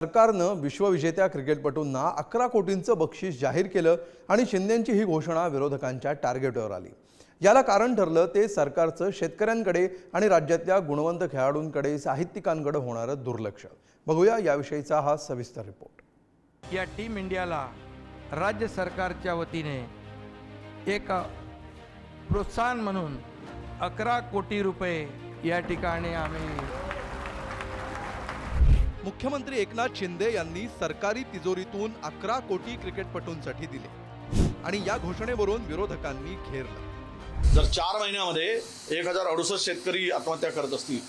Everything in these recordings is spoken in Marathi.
सरकारनं विश्वविजेत्या क्रिकेटपटूंना 11 कोटींचं बक्षीस जाहीर केलं आणि शिंदेंची ही घोषणा विरोधकांच्या टार्गेटवर आली। याला कारण ठरलं ते सरकारचं शेतकऱ्यांकडे आणि राज्यातल्या गुणवंत खेळाडूंकडे साहित्यिकांकडे होणारं दुर्लक्ष। बघूया याविषयीचा हा सविस्तर रिपोर्ट। या टीम इंडियाला राज्य सरकारच्या वतीने एक प्रोत्साहन म्हणून 11 कोटी रुपये या ठिकाणी आम्ही मुख्यमंत्री एकनाथ शिंदे यांनी सरकारी तिजोरीतून 11 कोटी क्रिकेटपटूंसाठी दिले आणि या घोषणेवरून विरोधकांनी घेरलं। जर 4 महिन्यामध्ये 1068 शेतकरी आत्महत्या करत असतील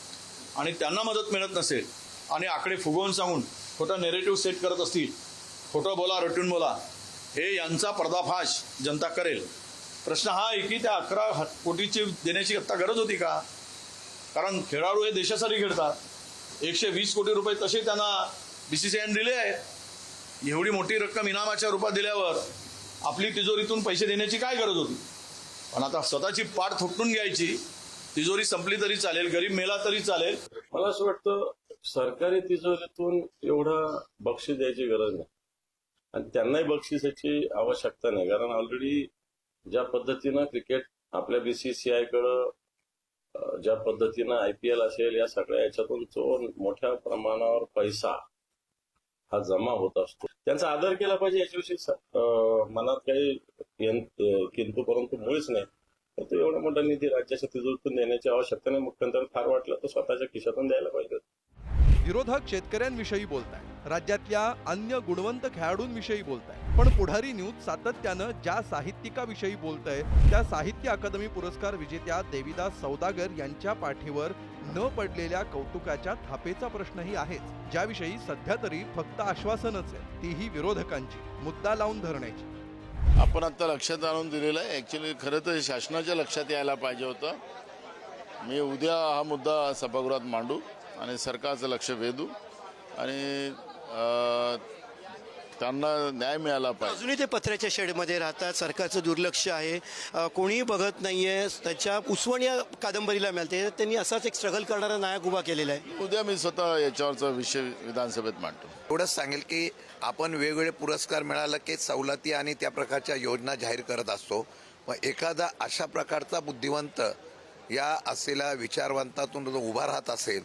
आणि त्यांना मदत मिळत नसेल आणि आकडे फुगवून सांगून खोटा नेरेटिव्ह सेट करत असतील, खोटं बोला रटून बोला, हे यांचा पर्दाफाश जनता करेल। प्रश्न हा आहे की त्या 11 कोटीची देण्याची आता गरज होती का? कारण खेळाडू हे देशासाठी खेळतात। 120 कोटी रुपये तसे त्यांना BCCI दिले आहेत। एवढी मोठी रक्कम इनामाच्या रूपात दिल्यावर आपली तिजोरीतून पैसे देण्याची काय गरज होती? पण आता स्वतःची पाठ थोपटून घ्यायची, तिजोरी संपली तरी चालेल, गरीब मेला तरी चालेल। मला असं वाटतं सरकारी तिजोरीतून एवढं बक्षीस द्यायची गरज नाही आणि त्यांनाही बक्षिसाची आवश्यकता नाही, कारण ऑलरेडी ज्या पद्धतीनं क्रिकेट आपल्या BCCI कडं ज्या पद्धतीनं IPL असेल या सगळ्या याच्यातून जो मोठ्या प्रमाणावर पैसा हा जमा होत असतो, त्यांचा आदर केला पाहिजे याच्याविषयी मनात काही किंतु परंतु मुळीच नाही। तर तो एवढा मोठा निधी राज्याच्या तिजोरीतून देण्याची आवश्यकता नाही। मुख्यमंत्री फार वाटलं तर स्वतःच्या खिशातून द्यायला पाहिजे। विरोधक शेतकऱ्यांविषयी बोलताय, राज्यातल्या अन्य गुणवंत खेळाडूंविषयी बोलताय, पण पुढारी न्यूज सातत्यानं ज्या साहित्यिकाविषयी बोलतंय त्या साहित्य अकादमी पुरस्कार विजेत्या देविदास सौदागर यांच्या पाठीवर न पडलेल्या कौतुकाच्या थापेचा प्रश्नही आहेच, ज्याविषयी सध्या तरी फक्त आश्वासनच आहे, तीही विरोधकांची मुद्दा लावून धरण्याची। आपण आता लक्षात आणून दिलेलं आहे। ॲक्च्युली खरं तर शासनाच्या लक्षात यायला पाहिजे होतं। मी उद्या हा मुद्दा सभागृहात मांडू आणि सरकारचं लक्ष वेधू आणि त्यांना न्याय मिळाला पाहिजे। अजूनही ते पत्र्याच्या शेडमध्ये राहतात, सरकारचं दुर्लक्ष आहे, कोणीही बघत नाहीये, त्याच्या पुसवण या कादंबरीला मिळते। त्यांनी असाच एक स्ट्रगल करणारा नायक उभा केलेला आहे। उद्या मी स्वतः याच्यावरचा विषय विधानसभेत मांडतो। एवढंच सांगेल की आपण वेगवेगळे पुरस्कार मिळाला की सवलती आणि त्या प्रकारच्या योजना जाहीर करत असतो। मग एखादा अशा प्रकारचा बुद्धिवंत या असलेल्या विचारवंतातून जो उभा राहत असेल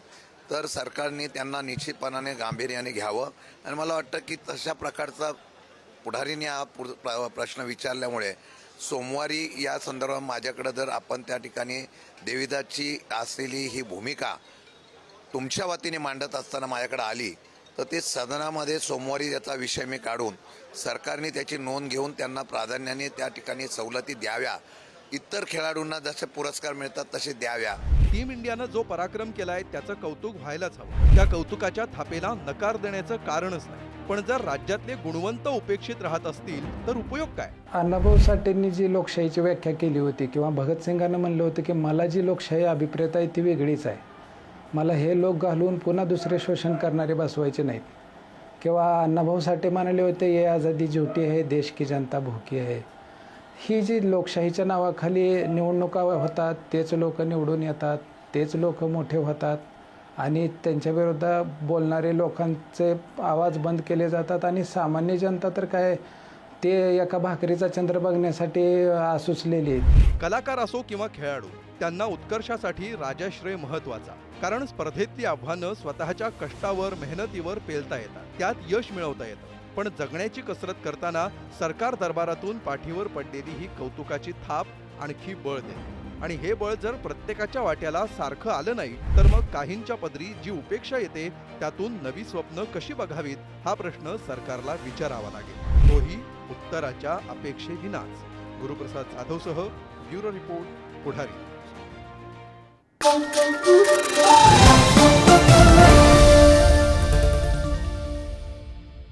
तर सरकारने त्यांना निश्चितपणाने गांभीर्याने घ्यावं आणि मला वाटतं की तशा प्रकारचा पुढारीने हा प्रश्न विचारल्यामुळे सोमवारी या संदर्भात माझ्याकडे जर आपण त्या ठिकाणी देविदासची असलेली ही भूमिका तुमच्या वतीने मांडत असताना माझ्याकडे आली तर ते सदनामध्ये सोमवारी याचा विषय मी काढून सरकारने त्याची नोंद घेऊन त्यांना प्राधान्याने त्या ठिकाणी सवलती द्याव्या, इतर खेळाडूंना जसे पुरस्कार मिळतात तसे द्याव्या। टीम इंडियानं जो पराक्रम केलाय त्याचं कौतुक व्हायलाच हवं। त्या कौतुकाच्या थापेला नकार देण्याचं कारणच नाही, पण जर राज्यातले गुणवंत उपेक्षित राहत असतील तर उपयोग काय? अण्णाभाऊ साठेंनी जी लोकशाहीची व्याख्या केली होती किंवा भगतसिंगांना म्हणलं होतं की मला जी लोकशाही अभिप्रेत आहे ती वेगळीच आहे, मला हे लोक घालून पुन्हा दुसरे शोषण करणारे बसवायचे नाहीत। किंवा अण्णाभाऊ साठे म्हणाले होते ये आझादी झूठी है, देश की जनता भूकी है। ही जी लोकशाहीच्या नावाखाली निवडणुका होतात, तेच लोक निवडून येतात, तेच लोक मोठे होतात आणि त्यांच्या विरोधात बोलणारे लोकांचे आवाज बंद केले जातात आणि सामान्य जनता तर काय ते एका भाकरीचा चंद्र बघण्यासाठी आसुसलेली। कलाकार असो किंवा खेळाडू, त्यांना उत्कर्षासाठी राजाश्रय महत्वाचा, कारण स्पर्धेतली आव्हानं स्वतःच्या कष्टावर मेहनतीवर पेलता येतात, त्यात यश मिळवता येतं। पण जगण्याची कसरत करताना सरकार दरबारातून पाठीवर पडलेली ही कौतुकाची थाप आणखी बळ देते आणि हे बळ जर प्रत्येकाच्या वाट्याला सारखं आलं नाही तर मग काहींच्या पदरी जी उपेक्षा येते त्यातून नवी स्वप्न कशी बघावीत हा प्रश्न सरकारला विचारावा लागेल, तोही उत्तराच्या अपेक्षेविनाच। गुरुप्रसाद जाधवसह ब्युरो रिपोर्ट, पुढारी।